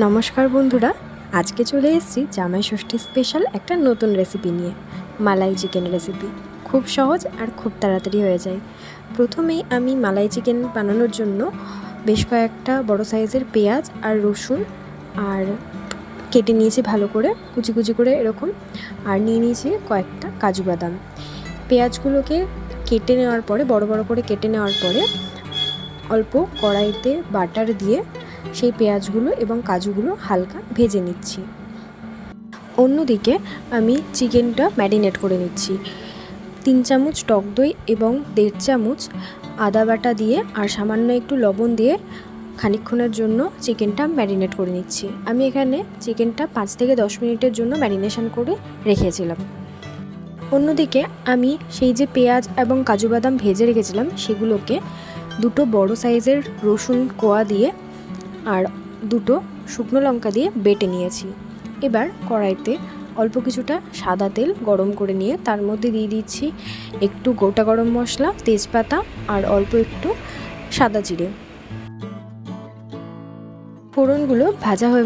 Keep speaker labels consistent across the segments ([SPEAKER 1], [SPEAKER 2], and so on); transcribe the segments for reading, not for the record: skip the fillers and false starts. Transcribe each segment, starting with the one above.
[SPEAKER 1] নমস্কার বন্ধুরা, আজকে চলে এসেছি জামাই ষষ্ঠী স্পেশাল একটা নতুন রেসিপি নিয়ে। মালাই চিকেন রেসিপি খুব সহজ আর খুব তাড়াতাড়ি হয়ে যায়। প্রথমেই আমি মালাই চিকেন বানানোর জন্য বেশ কয়েকটা বড় সাইজের পেঁয়াজ আর রসুন আর কেটে নিয়েছি ভালো করে, কুচি কুচি করে এরকম। আর নিয়ে নিয়েছি কয়েকটা কাজু বাদাম। পেঁয়াজগুলোকে কেটে নেওয়ার পরে, বড় বড় করে কেটে নেওয়ার পরে অল্প কড়াইতে বাটার দিয়ে সেই পেঁয়াজগুলো এবং কাজুগুলো হালকা ভেজে নিচ্ছি। অন্যদিকে আমি চিকেনটা ম্যারিনেট করে নিচ্ছি। 3 চামচ টক দই এবং 1.5 চামচ আদা বাটা দিয়ে আর সামান্য একটু লবণ দিয়ে খানিকক্ষণের জন্য চিকেনটা ম্যারিনেট করে নিচ্ছি। আমি এখানে চিকেনটা 5 থেকে 10 মিনিটের জন্য ম্যারিনেশন করে রেখেছিলাম। অন্যদিকে আমি সেই যে পেঁয়াজ এবং কাজু বাদাম ভেজে রেখেছিলাম সেগুলোকে 2 বড় সাইজের রসুন কোয়া দিয়ে আর 2 শুকনো লঙ্কা দিয়ে বেটে নিয়েছি। এবার কড়াইতে অল্প কিছুটা সাদা তেল গরম করে নিয়ে তার মধ্যে দিয়ে দিচ্ছি একটু গোটা গরম মশলা, তেজপাতা আর অল্প একটু সাদা জিরে। ফোড়নগুলো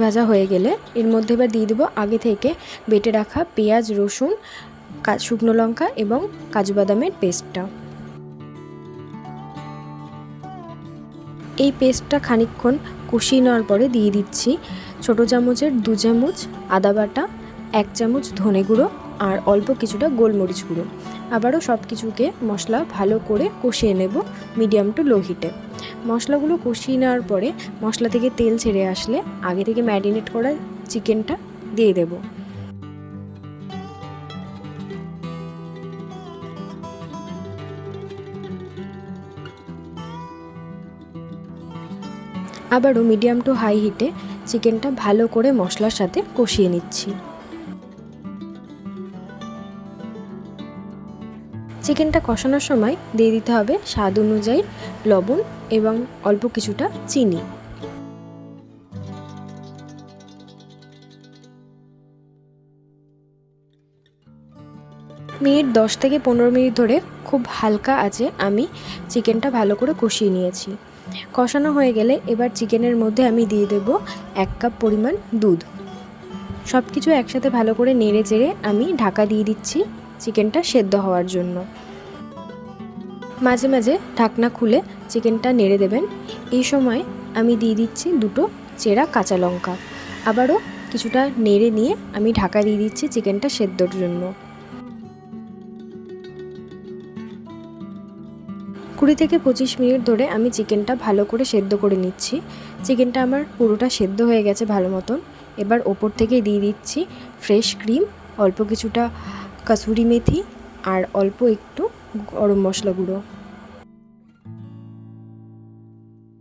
[SPEAKER 1] ভাজা হয়ে গেলে এর মধ্যে এবার দিয়ে দেবো আগে থেকে বেটে রাখা পেঁয়াজ, রসুন, শুকনো লঙ্কা এবং কাজু বাদামের পেস্টটা। এই পেস্টটা খানিকক্ষণ কষিয়ে নেওয়ার পরে দিয়ে দিচ্ছি ছোটো চামচের 2 চামচ আদা বাটা, 1 চামচ ধনে গুঁড়ো আর অল্প কিছুটা গোলমরিচ গুঁড়ো। আবারও সব কিছুকে মশলা ভালো করে কষিয়ে নেব মিডিয়াম টু লো হিটে। মশলাগুলো কষিয়ে নেওয়ার পরে মশলা থেকে তেল ছেড়ে আসলে আগে থেকে ম্যারিনেট করা চিকেনটা দিয়ে দেবো। আবারও মিডিয়াম টু হাই হিটে চিকেনটা ভালো করে মশলার সাথে কষিয়ে নিচ্ছি। চিকেনটা কষানোর সময় দিয়ে দিতে হবে স্বাদ অনুযায়ী লবণ এবং অল্প কিছুটা চিনি। মিনিট 10 থেকে 15 মিনিট ধরে খুব হালকা আঁচে আমি চিকেনটা ভালো করে কষিয়ে নিয়েছি। কষানো হয়ে গেলে এবার চিকেনের মধ্যে আমি দিয়ে দেব 1 কাপ পরিমাণ দুধ। সব কিছু একসাথে ভালো করে নেড়ে চেড়ে আমি ঢাকা দিয়ে দিচ্ছি চিকেনটা সেদ্ধ হওয়ার জন্য। মাঝে মাঝে ঢাকনা খুলে চিকেনটা নেড়ে দেবেন। এই সময় আমি দিয়ে দিচ্ছি 2 চেরা কাঁচা লঙ্কা। আবারও কিছুটা নেড়ে নিয়ে আমি ঢাকা দিয়ে দিচ্ছি চিকেনটা সেদ্ধর জন্য। 20 থেকে 25 মিনিট ধরে আমি চিকেনটা ভালো করে সেদ্ধ করে নিচ্ছি। চিকেনটা আমার পুরোটা সেদ্ধ হয়ে গেছে ভালো মতন। এবার ওপর থেকে দিয়ে দিচ্ছি ফ্রেশ ক্রিম, অল্প কিছুটা কাসুরি মেথি আর অল্প একটু গরম মশলা গুঁড়ো।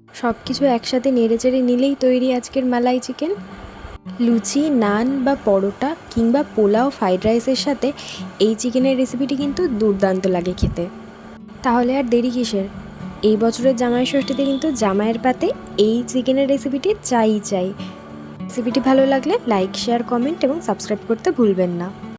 [SPEAKER 1] সব কিছু একসাথে নেড়েচেড়ে নিলেই তৈরি আজকের মালাই চিকেন। লুচি, নান বা পরোটা কিংবা পোলাও, ফ্রাইড রাইসের সাথে এই চিকেনের রেসিপিটি কিন্তু দুর্দান্ত লাগে খেতে। তাহলে আর দেরি কিসের? এই বছরের জামাই ষষ্ঠীতে কিন্তু জামাইয়ের পাতে এই চিকেনের রেসিপিটি চাই। রেসিপিটি ভালো লাগলে লাইক, শেয়ার, কমেন্ট এবং সাবস্ক্রাইব করতে ভুলবেন না।